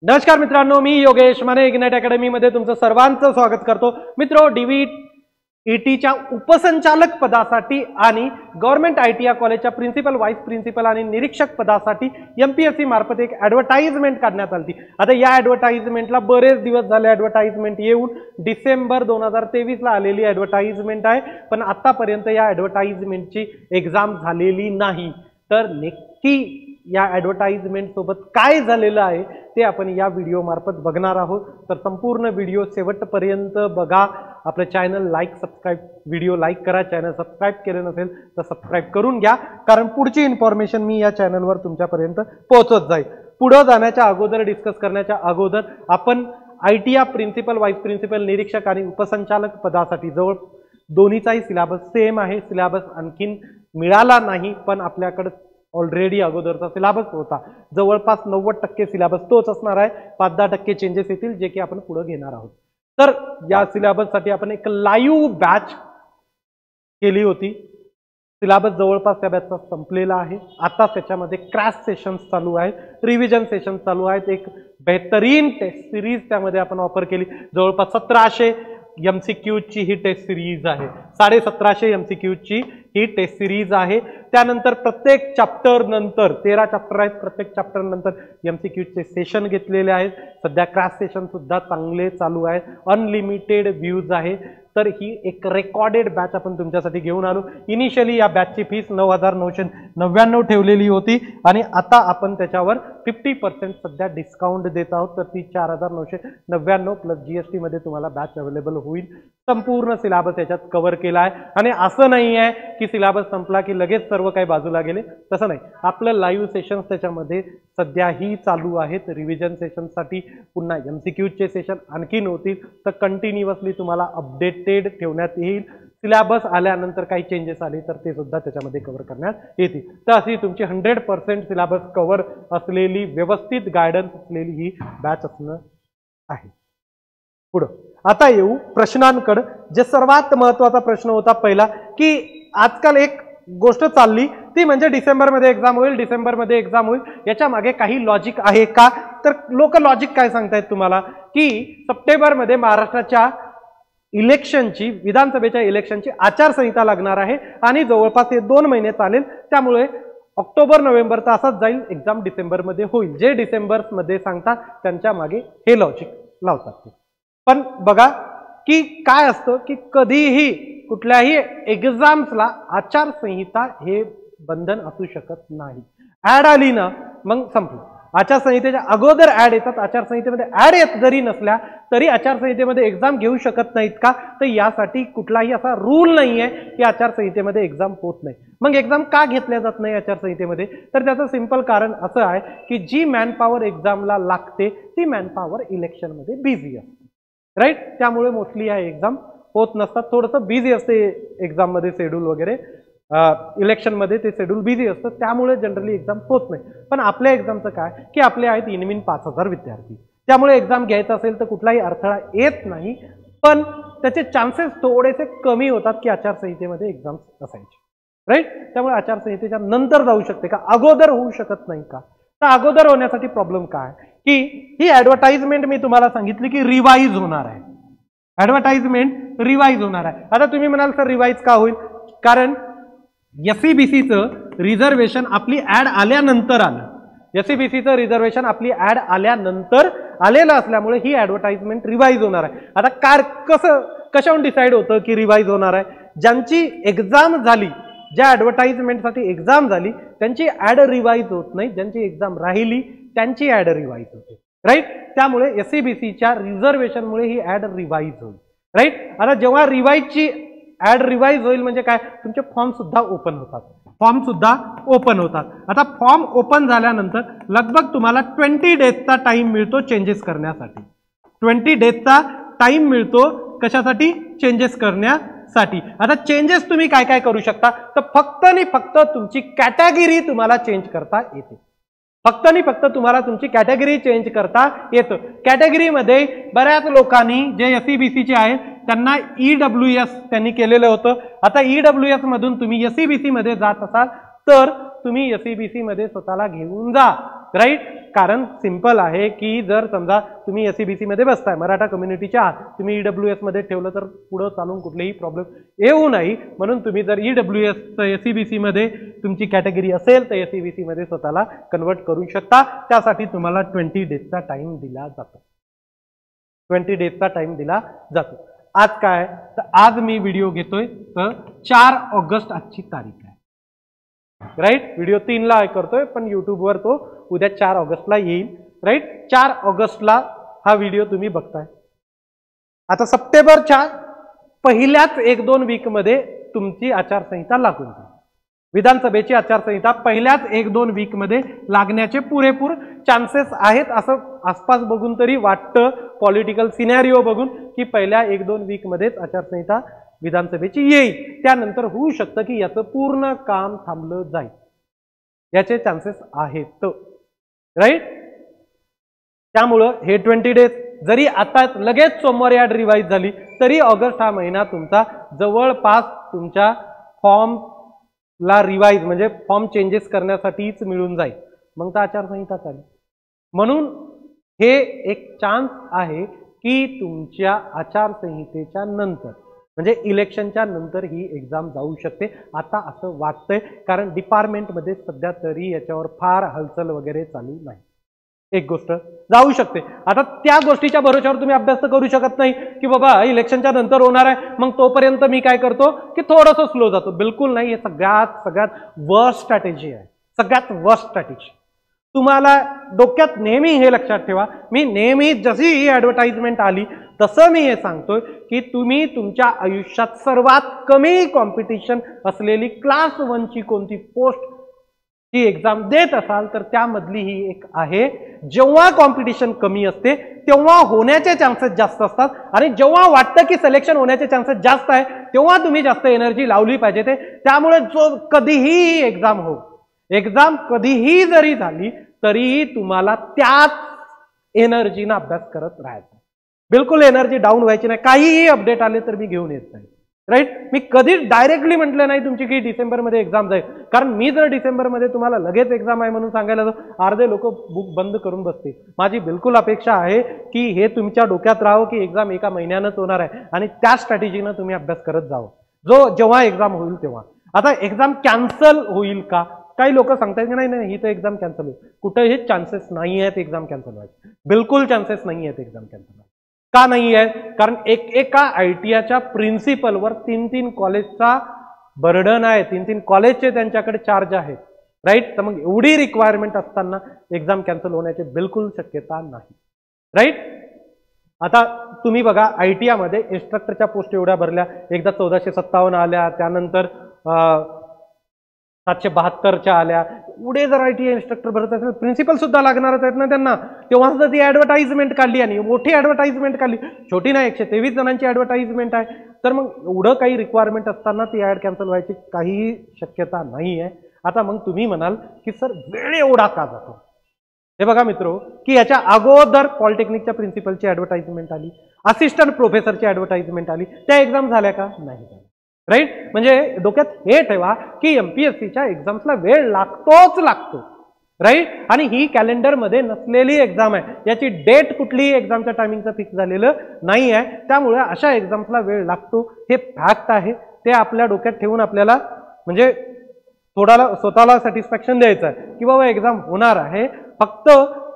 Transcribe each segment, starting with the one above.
नमस्कार मित्रांनो, मी Yogesh Mane ignite academy मध्ये तुमचं सर्वांचं स्वागत करतो. मित्रो, डीव्हीईटीच्या उपसंचालक पदासाठी आणि गव्हर्नमेंट आयटीआय कॉलेजच्या प्रिन्सिपल, व्हाईस प्रिन्सिपल आणि निरीक्षक पदासाठी एमपीएससी मार्फत एक ॲडव्हर्टाइजमेंट काढण्यात आली. आता या ॲडव्हर्टाइजमेंटला बरेच दिवस झाले, ॲडव्हर्टाइजमेंट येऊन डिसेंबर 2023ला आलेली ॲडव्हर्टाइजमेंट आहे, पण आतापर्यंत या ॲडव्हर्टाइजमेंटची एक्झाम झालेली नाही. तर नक्की या ॲडव्हर्टाइजमेंट सोबत काय झालेलं आहे ते आपण या व्हिडिओ मार्फत बघणार आहोत. तर संपूर्ण व्हिडिओ शेवटपर्यंत बघा. आपलं चॅनल व्हिडिओ लाईक करा. चॅनल सबस्क्राईब केलं नसेल तर सबस्क्राईब करून घ्या, कारण पुढची इन्फॉर्मेशन मी या चॅनलवर तुमच्यापर्यंत पोहोचत जाईल. पुढे जाण्याच्या अगोदर, डिस्कस करण्याच्या अगोदर आपण आयटीआय प्रिन्सिपल, व्हाईस प्रिन्सिपल, निरीक्षक आणि उपसंचालक पदासाठी जवळ दोन्हीचाही सिलेबस सेम आहे. सिलेबस आणखीन मिळाला नाही, पण आपल्याकडे ऑलरेडी अगोदरचा सिलेबस होता. जवळपास 90% सिलेबस तोच असणार आहे. 5-10% चेंजेस येतील, जे की आपण पुढे घेणार आहोत. तर या सिलेबससाठी आपण एक लाईव्ह बॅच केली होती. सिलेबस जवळपास त्या बॅचचा संपलेला आहे. आता त्याच्यामध्ये क्रॅश सेशन्स चालू आहेत, रिव्हिजन सेशन चालू आहेत. एक बेहतरीन टेस्ट सिरीज त्यामध्ये आपण ऑफर केली. जवळपास 1700 MCQची ही टेस्ट सिरीज आहे. 1750 MCQची ही टेस्ट सिरीज आहे. त्यानंतर प्रत्येक चॅप्टर नंतर 13 चॅप्टर आहेत. प्रत्येक चॅप्टर नंतर MCQचे सेशन घेतलेले आहेत. सध्या क्रॅश सेशन सुद्धा चांगले चालू आहेत. अनलिमिटेड व्ह्यूज आहे. तर ही एक रेकॉर्डेड बॅच आपण तुमच्यासाठी घेऊन आलो. इनिशियली या बॅचची फीस 9,999 ठेवलेली होती आणि आता आपण त्याच्यावर 50% सध्या डिस्काउंट देत आहोत. तर ती 4,999 प्लस GST मध्ये तुम्हाला बॅच अवेलेबल होईल. संपूर्ण सिलेबस याच्यात कव्हर केला आहे. आणि असं नाही आहे की सिलेबस संपला की लगेच सर्व काही बाजूला गेले, तसं नाही. आपलं लाईव्ह सेशन्स त्याच्यामध्ये सध्याही चालू आहेत. रिव्हिजन सेशनसाठी पुन्हा MCQचे सेशन आणखीन होतील. तर कंटिन्युअसली तुम्हाला अपडेटेड ठेवण्यात येईल. सिलेबस आल्यानंतर काही चेंजेस आले तर ते सुद्धा त्याच्यामध्ये कव्हर करण्यात येतील. तर अशी तुमची 100% सिलेबस कव्हर असलेली, व्यवस्थित गायडन्स असलेली ही बॅच असणं आहे. पुढं आता येऊ प्रश्नांकडे. जे सर्वात महत्वाचा प्रश्न होता पहिला, की आजकाल एक गोष्ट चालली ती म्हणजे डिसेंबरमध्ये एक्झाम होईल, डिसेंबरमध्ये एक्झाम होईल. याच्या मागे काही लॉजिक आहे का? तर लोक लॉजिक काय सांगतायत तुम्हाला, की सप्टेंबरमध्ये महाराष्ट्राच्या इलेक्शनची, विधानसभेच्या इलेक्शनची आचारसंहिता लागणार आहे आणि जवळपास हे 2 महिने चालेल. त्यामुळे ऑक्टोबर नोव्हेंबर तर असाच जाईल, एक्झाम डिसेंबरमध्ये होईल. जे डिसेंबरमध्ये सांगतात त्यांच्या मागे हे लॉजिक लावतात ते. पण बघा की काय असतं, की कधीही कुठल्याही एक्झाम्सला आचारसंहिता हे बंधन असू शकत नाही. ऍड आली ना मग संपलं. आचारसंहितेच्या अगोदर ऍड येतात. आचारसंहितेमध्ये ऍड येत जरी नसल्या तरी आचारसंहितेमध्ये एक्झाम घेऊ शकत नाहीत का? तर यासाठी कुठलाही असा रूल नाही आहे की आचारसंहितेमध्ये एक्झाम होत नाही. मग एक्झाम का घेतल्या जात नाही आचारसंहितेमध्ये? तर त्याचं सिंपल कारण असं आहे की जी मॅनपॉवर एक्झामला लागते ती मॅनपॉवर इलेक्शनमध्ये बिझी असते, राईट. त्यामुळे मोस्टली या एक्झाम होत नसतात. थोडंसं बिझी असते एक्झाममध्ये शेड्यूल वगैरे, इलेक्शनमध्ये ते शेड्यूल बिझी असतं, त्यामुळे जनरली एक्झाम होत नाही. पण आपल्या एक्झामचं काय, की आपले आहेत इनमिन 5,000 विद्यार्थी. त्यामुळे एक्झाम घ्यायचा असेल तर कुठलाही अडथळा येत नाही. पण त्याचे चान्सेस थोडेसे कमी होतात की आचारसंहितेमध्ये एक्झाम असायचे, राईट. त्यामुळे आचारसंहितेच्या नंतर जाऊ शकते का, अगोदर होऊ शकत नाही का? तर अगोदर होण्यासाठी प्रॉब्लेम काय, की ही ॲडव्हर्टाइजमेंट मी तुम्हाला सांगितली की रिवाईज होणार आहे. ॲडव्हर्टाइजमेंट रिवाईज होणार आहे. आता तुम्ही म्हणाल सर रिवाईज का होईल? कारण SCBCचं रिझर्वेशन आपली ऍड आल्यानंतर आलं. SCBCचं रिझर्वेशन आपली ऍड आल्यानंतर आलेलं असल्यामुळे ही ॲडव्हर्टाइजमेंट रिवाईज होणार आहे. आता कशावरून डिसाईड होतं की रिवाईज होणार आहे? ज्यांची एक्झाम झाली, ज्या ॲडव्हर्टाइजमेंटसाठी एक्झाम झाली त्यांची ऍड रिवाईज होत नाही. ज्यांची एक्झाम राहिली त्यांची ऍड रिवाईज होते, राईट. त्यामुळे SCBCच्या रिझर्वेशनमुळे ही ऍड रिवाईज होईल, राईट. आता जेव्हा ऍड रिवाईज होईल म्हणजे काय, तुमचे फॉर्म सुद्धा ओपन होतात. आता फॉर्म ओपन झाल्यानंतर लगभग तुम्हाला 20 डेजचा टाइम मिळतो चेंजेस करण्यासाठी. 20 डेजचा टाइम मिळतो कशासाठी? चेंजेस करण्यासाठी. आता चेंजेस तुम्ही काय काय करू शकता? तर फक्त आणि फक्त तुमची कॅटेगरी तुम्हाला चेंज करता येते. फक्त आणि फक्त तुम्हाला तुमची कॅटेगरी चेंज करता येतं. कॅटेगरीमध्ये बऱ्याच लोकांनी जे SCBCचे आहेत त्यांना EWS त्यांनी केलेलं होतं. आता EWS मधून तुम्ही SCBC मध्ये जात असाल तर तुम्ही SEBC मध्ये स्वतःला घेऊन जा, राईट. कारण सिंपल आहे की जर समजा तुम्ही SEBC मध्ये बसताय, मराठा कम्युनिटीच्या आहात, तुम्ही EWS मध्ये ठेवलं तर पुढे चालून कुठलेही प्रॉब्लेम येऊ नये, म्हणून तुम्ही जर EWS SEBC मध्ये तुमची कॅटेगरी असेल तर SEBC मध्ये स्वतःला कन्वर्ट करू शकता. त्यासाठी तुम्हाला 20 डेजचा टाइम दिला जातो. 20 डेजचा टाइम दिला जातो. आज काय, तर आज मी व्हिडिओ घेतोय तर 4 ऑगस्ट आजची तारीख आहे, राईट. व्हिडिओ 3ला करतोय पण युट्यूबवर तो उद्या 4 ऑगस्टला येईल, राईट. 4 ऑगस्टला हा व्हिडिओ तुम्ही बघताय. आता सप्टेंबरच्या पहिल्याच 1-2 वीकमध्ये तुमची आचारसंहिता लागून जाईल. विधानसभेची आचारसंहिता पहिल्याच 1-2 वीकमध्ये लागण्याचे पुरेपूर चान्सेस आहेत असं आसपास बघून तरी वाटतं, पॉलिटिकल सिनॅरिओ बघून, की पहिल्या 1-2 वीकमध्येच आचारसंहिता विधानसभेची येईल. त्यानंतर होऊ शकतं की याचं पूर्ण काम थांबलं जाईल, याचे चान्सेस आहेत, राईट. त्यामुळं हे 20 डेज जरी आता लगेच सोमवारी ॲड रिवाईज झाली तरी ऑगस्ट हा महिना तुमचा जवळपास तुमच्या फॉर्मला रिवाईज म्हणजे फॉर्म चेंजेस करण्यासाठीच मिळून जाईल. मग तर आचारसंहिता चालेल. म्हणून हे एक चान्स आहे की तुमच्या आचारसंहितेच्या नंतर म्हणजे इलेक्शनच्या नंतर ही एक्झाम जाऊ शकते, आता असं वाटतंय. कारण डिपार्टमेंटमध्ये सध्या तरी याच्यावर फार हालचाल वगैरे चालू नाही. एक गोष्ट जाऊ शकते. आता त्या गोष्टीच्या भरोश्यावर तुम्ही अभ्यास तर करू शकत नाही की बाबा इलेक्शनच्या नंतर होणार आहे, मग तोपर्यंत मी काय करतो की थोडंसं स्लो जातो. बिलकुल नाही. हे सगळ्यात वर्स्ट स्ट्रॅटेजी आहे, सगळ्यात वर्स्ट स्ट्रॅटेजी. तुम्हाला डोक्यात नेहमी हे लक्षात ठेवा, मी नेहमी जशी ही ॲडव्हर्टाइजमेंट आली तसं मी हे सांगतोय की तुम्ही तुमच्या आयुष्यात सर्वात कमी कॉम्पिटिशन असलेली क्लास 1ची कोणती पोस्ट ची एक्झाम देत असाल तर त्यामधली ही एक आहे. जेव्हा कॉम्पिटिशन कमी असते तेव्हा होण्याचे चान्सेस जास्त असतात आणि जेव्हा वाटतं की सिलेक्शन होण्याचे चान्सेस जास्त आहे तेव्हा तुम्ही जास्त एनर्जी लावली पाहिजे. त्यामुळे जो कधीही एक्झाम हो, एक्झाम कधीही जरी झाली तरीही तुम्हाला त्याच एनर्जीनं अभ्यास करत राहायचा. बिलकुल एनर्जी डाऊन व्हायची नाही. काहीही अपडेट आले तर मी घेऊन येत नाही, राईट. मी कधीच डायरेक्टली म्हटलं नाही तुमची की डिसेंबरमध्ये एक्झाम जाईल. कारण मी जर डिसेंबरमध्ये तुम्हाला लगेच एक्झाम आहे म्हणून सांगायला तर अर्धे लोक बुक बंद करून बसते. माझी बिलकुल अपेक्षा आहे की हे तुमच्या डोक्यात राहावं की एक्झाम एका महिन्यानंच होणार आहे आणि त्या स्ट्रॅटेजीनं तुम्ही अभ्यास करत जावं जेव्हा एक्झाम होईल तेव्हा. आता एक्झाम कॅन्सल होईल का, काही लोक सांगतात की नाही ही तर एक्झाम कॅन्सल होईल. कुठेही चान्सेस नाही आहेत एक्झाम कॅन्सल व्हायचे. बिलकुल चान्सेस नाही आहेत एक्झाम कॅन्सल व्हायचे. का नाही आहे, कारण एका ITIच्या प्रिन्सिपलवर 3-3 कॉलेजचा बर्डन आहे, 3-3 कॉलेजचे त्यांच्याकडे चार्ज आहेत, राईट. तर मग एवढी रिक्वायरमेंट असताना एक्झाम कॅन्सल होण्याची बिलकुल शक्यता नाही, राईट. आता तुम्ही बघा ITI मध्ये इन्स्ट्रक्टरच्या पोस्ट एवढ्या भरल्या, एकदा 1457 आल्या, त्यानंतर 772च्या आल्या. पुढे जर ITI इन्स्ट्रक्टर भरत असेल प्रिन्सिपल सुद्धा लागणारच आहेत ना त्यांना. तेव्हा सुद्धा ती ॲडव्हर्टाइजमेंट काढली आणि मोठी ॲडव्हर्टाइजमेंट काढली, छोटी नाही. 123 जणांची ॲडव्हर्टाइजमेंट आहे. तर मग एवढं काही रिक्वायरमेंट असताना ती ॲड कॅन्सल व्हायची काहीही शक्यता नाही आहे. आता मग तुम्ही म्हणाल की सर वेळ एवढा का जातो. हे बघा मित्रो की याच्या अगोदर पॉलिटेक्निकच्या प्रिन्सिपलची ॲडव्हर्टाइजमेंट आली, असिस्टंट प्रोफेसरची ॲडव्हर्टाइजमेंट आली, त्या एक्झाम झाल्या का, नाही झाल्या, राईट. म्हणजे डोक्यात हे ठेवा की MPSCच्या एक्झाम्सला वेळ लागतो, राईट. आणि ही कॅलेंडरमध्ये नसलेली एक्झाम आहे, याची डेट कुठलीही एक्झामच्या टायमिंगचं फिक्स झालेलं नाही आहे. त्यामुळे अशा एक्झाम्सला वेळ लागतो, हे फॅक्ट आहे. ते आपल्या डोक्यात ठेवून आपल्याला म्हणजे थोडाला स्वतःला सॅटिस्फॅक्शन द्यायचं आहे की बाबा एक्झाम होणार आहे. फक्त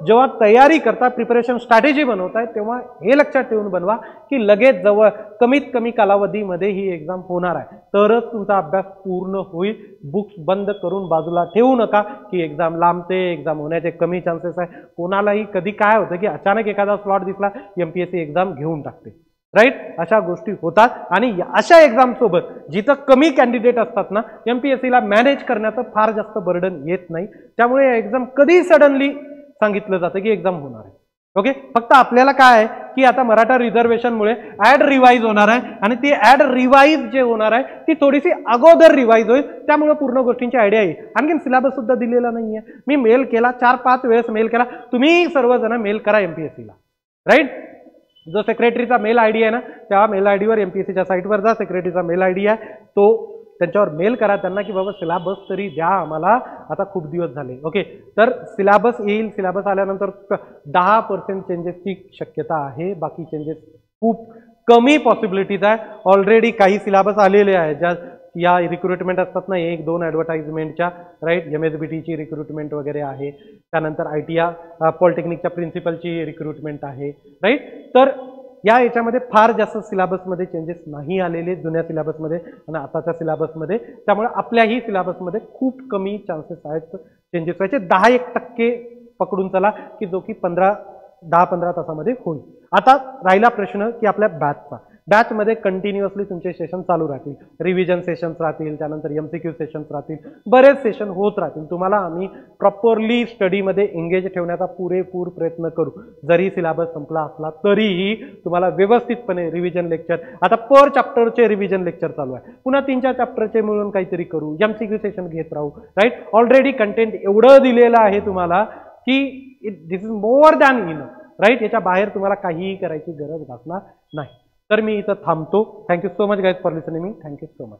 जेव्हा तयारी करता, प्रिपरेशन स्ट्रॅटेजी बनवताय तेव्हा हे लक्षात ठेवून बनवा की लगेच जवळ कमीत कमी कालावधीमध्ये ही एक्झाम होणार आहे, तरच तुमचा अभ्यास पूर्ण होईल. बुक्स बंद करून बाजूला ठेवू नका की एक्झाम लांबते, एक्झाम होण्याचे कमी चान्सेस आहे. कोणालाही कधी काय होतं की अचानक एखादा स्लॉट दिसला MPSC एक्झाम घेऊन टाकते, राईट. अशा गोष्टी होतात आणि अशा एक्झाम सोबत जिथं कमी कॅन्डिडेट असतात ना, MPSCला मॅनेज करण्याचं फार जास्त बर्डन येत नाही. त्यामुळे एक्झाम कधी सडनली सांगितलं जातं की एक्झाम होणार आहे, ओके. फक्त आपल्याला काय आहे की आता मराठा रिझर्वेशनमुळे ॲड रिवाईज होणार आहे आणि ती ॲड रिवाईज जे होणार आहे ती थोडीशी अगोदर रिवाईज होईल. त्यामुळे पूर्ण गोष्टींची आयडिया येईल. आणखी सिलेबस सुद्धा दिलेला नाही आहे. मी मेल केला, 4-5 वेळेस मेल केला. तुम्ही सर्वजण मेल करा MPSCला, राईट. जो सेक्रेटरीचा मेल ID आहे ना, त्या मेल ID वर MPSCच्या साईटवर जा, सेक्रेटरीचा मेल ID आहे तो त्यांच्यावर मेल करा त्यांना की बाबा सिलेबस तरी द्या आम्हाला, आता खूप दिवस झाले. ओके, तर सिलेबस येईल. सिलेबस आल्यानंतर 10% चेंजेसची शक्यता आहे. बाकी चेंजेस खूप कमी पॉसिबिलिटीज आहे. ऑलरेडी काही सिलेबस आलेले आहे ज्या या रिक्रुटमेंट असतात ना, 1-2 ॲडव्हर्टाइजमेंटच्या, राईट. MSBTची रिक्रुटमेंट वगैरे आहे, त्यानंतर ITIA पॉलिटेक्निकच्या प्रिन्सिपलची रिक्रुटमेंट आहे, राईट. तर याच्यामध्ये फार जास्त सिलेबसमध्ये चेंजेस नाही आलेले जुन्या सिलेबसमध्ये आणि आताच्या सिलेबसमध्ये. त्यामुळे आपल्याही सिलेबसमध्ये खूप कमी चान्सेस आहेत चेंजेस व्हायचे. 10-1% पकडून चला की जो की 10-15 तासामध्ये होईल. आता राहिला प्रश्न की आपल्या बॅचमध्ये कंटिन्युअसली तुमचे सेशन चालू राहतील. रिव्हिजन सेशन्स राहतील, त्यानंतर MCQ सेशन्स राहतील, बरेच सेशन होत राहतील. तुम्हाला आम्ही प्रॉपरली स्टडीमध्ये एंगेज ठेवण्याचा पुरेपूर प्रयत्न करू. जरी सिलेबस संपला असला तरीही तुम्हाला व्यवस्थितपणे रिव्हिजन लेक्चर, आता पर चॅप्टरचे रिव्हिजन लेक्चर चालू आहे, पुन्हा 3-4 चॅप्टरचे मिळून काहीतरी करू, MCQ सेशन घेत राहू, राईट. ऑलरेडी कंटेंट एवढं दिलेलं आहे तुम्हाला की this is more than enough, right. याच्या बाहेर तुम्हाला काहीही करायची गरज भासणार नाही. तर मी इथं थांबतो. Thank you so much guys for listening me. Thank you so much.